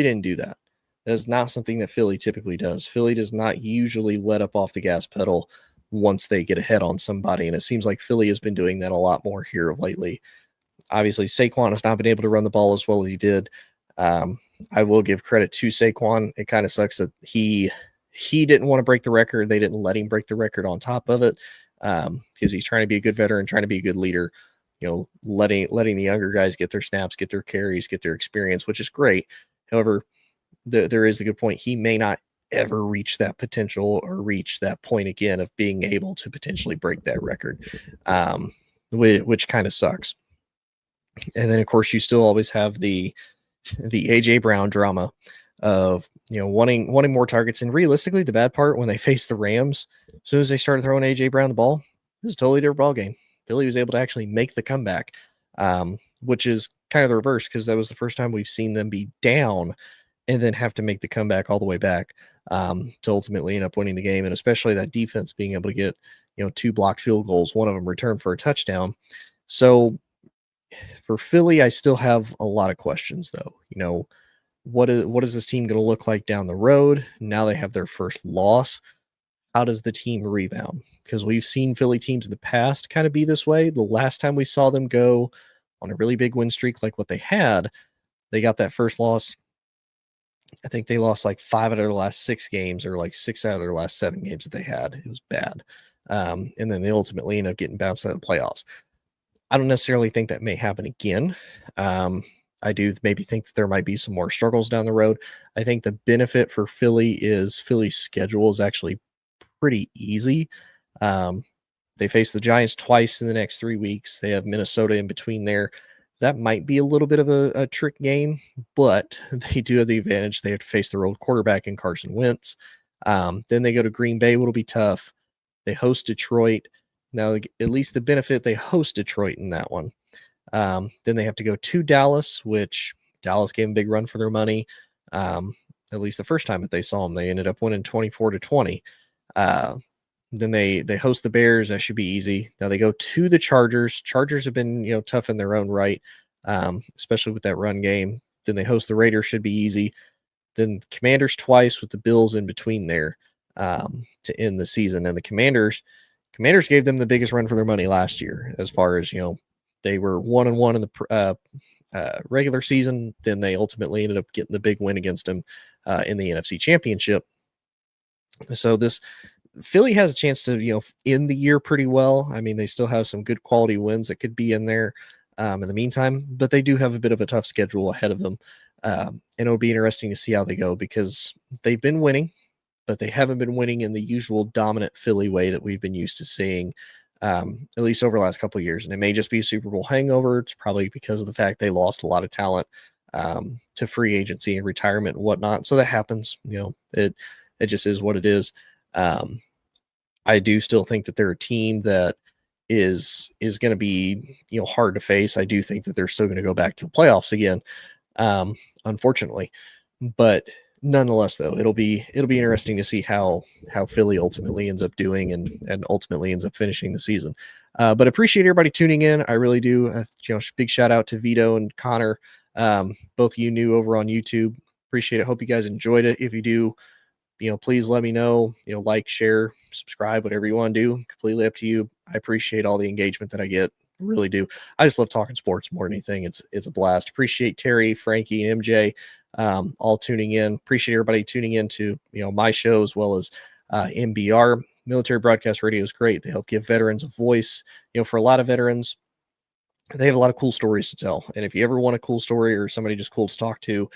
didn't do that. That is not something that Philly typically does. Philly does not usually let up off the gas pedal once they get ahead on somebody, and it seems like Philly has been doing that a lot more here of lately. Obviously, Saquon has not been able to run the ball as well as he did. I will give credit to Saquon. It kind of sucks that he didn't want to break the record. They didn't let him break the record on top of it because he's trying to be a good veteran, trying to be a good leader, letting the younger guys get their snaps, get their carries, get their experience, which is great. However, there is a good point. He may not ever reach that potential or reach that point again of being able to potentially break that record, which kind of sucks. And then, of course, you still always have the AJ Brown drama of wanting more targets. And realistically, the bad part when they faced the Rams, as soon as they started throwing AJ Brown the ball, it was a totally different ball game. Philly was able to actually make the comeback, which is kind of the reverse because that was the first time we've seen them be down and then have to make the comeback all the way back to ultimately end up winning the game. And especially that defense being able to get 2 blocked field goals, one of them returned for a touchdown. So for Philly, I still have a lot of questions though. What is this team going to look like down the road? Now they have their first loss. How does the team rebound? Because we've seen Philly teams in the past kind of be this way. The last time we saw them go on a really big win streak like what they had, they got that first loss. I think they lost like 5 out of their last 6 games or like 6 out of their last 7 games that they had. It was bad. And then they ultimately end up getting bounced out of the playoffs. I don't necessarily think that may happen again. I do maybe think that there might be some more struggles down the road. I think the benefit for Philly is Philly's schedule is actually pretty easy. They face the Giants twice in the next 3 weeks. They have Minnesota in between there. That might be a little bit of a trick game, but they do have the advantage. They have to face their old quarterback in Carson Wentz. Then they go to Green Bay, which will be tough. They host Detroit. Now, at least the benefit, they host Detroit in that one. Then they have to go to Dallas, which Dallas gave them a big run for their money. At least the first time that they saw them, they ended up winning 24-20. Then they host the Bears. That should be easy. Now they go to the Chargers. Chargers have been tough in their own right, especially with that run game. Then they host the Raiders. Should be easy. Then Commanders twice with the Bills in between there to end the season. And the Commanders gave them the biggest run for their money last year, as far as they were 1-1 in the regular season. Then they ultimately ended up getting the big win against them in the NFC Championship. So this Philly has a chance to end the year pretty well. I mean, they still have some good quality wins that could be in there in the meantime, but they do have a bit of a tough schedule ahead of them. And it'll be interesting to see how they go because they've been winning, but they haven't been winning in the usual dominant Philly way that we've been used to seeing, at least over the last couple of years. And it may just be a Super Bowl hangover. It's probably because of the fact they lost a lot of talent to free agency and retirement and whatnot. So that happens. It just is what it is. I do still think that they're a team that is going to be hard to face. I do think that they're still going to go back to the playoffs again, unfortunately. But nonetheless, though, it'll be interesting to see how Philly ultimately ends up doing and ultimately ends up finishing the season. But appreciate everybody tuning in. I really do. Big shout out to Vito and Connor, both of you new over on YouTube. Appreciate it. Hope you guys enjoyed it. If you do, please let me know. Like, share, subscribe, whatever you want to do. Completely up to you. I appreciate all the engagement that I get. Really do. I just love talking sports more than anything. It's a blast. Appreciate Terry, Frankie, and MJ all tuning in. Appreciate everybody tuning in to my show as well as MBR. Military Broadcast Radio is great. They help give veterans a voice. For a lot of veterans, they have a lot of cool stories to tell. And if you ever want a cool story or somebody just cool to talk to,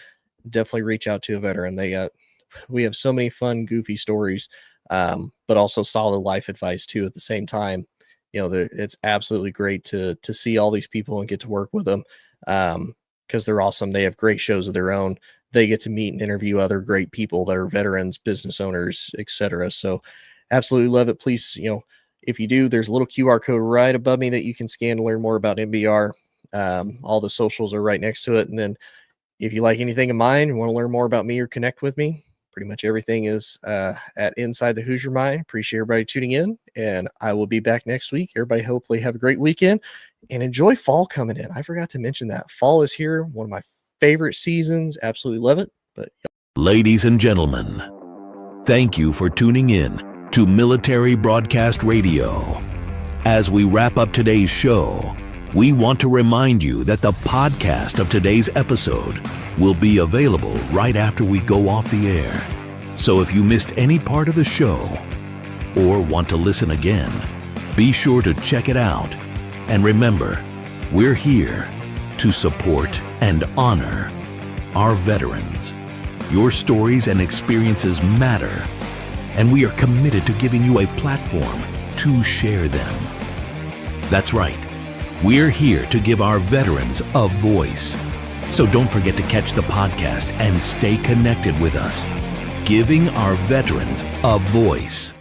definitely reach out to a veteran. We have so many fun, goofy stories, but also solid life advice too at the same time. It's absolutely great to see all these people and get to work with them because they're awesome. They have great shows of their own. They get to meet and interview other great people that are veterans, business owners, etc. So absolutely love it. Please, if you do, there's a little QR code right above me that you can scan to learn more about MBR. All the socials are right next to it. And then if you like anything of mine, want to learn more about me or connect with me, pretty much everything is at Inside the Hoosier Mind. Appreciate everybody tuning in, and I will be back next week. Everybody hopefully have a great weekend and enjoy fall coming in. I forgot to mention that. Fall is here, one of my favorite seasons. Absolutely love it. But ladies and gentlemen, thank you for tuning in to Military Broadcast Radio. As we wrap up today's show, we want to remind you that the podcast of today's episode will be available right after we go off the air. So if you missed any part of the show or want to listen again, be sure to check it out. And remember, we're here to support and honor our veterans. Your stories and experiences matter, and we are committed to giving you a platform to share them. That's right. We're here to give our veterans a voice. So don't forget to catch the podcast and stay connected with us. Giving our veterans a voice.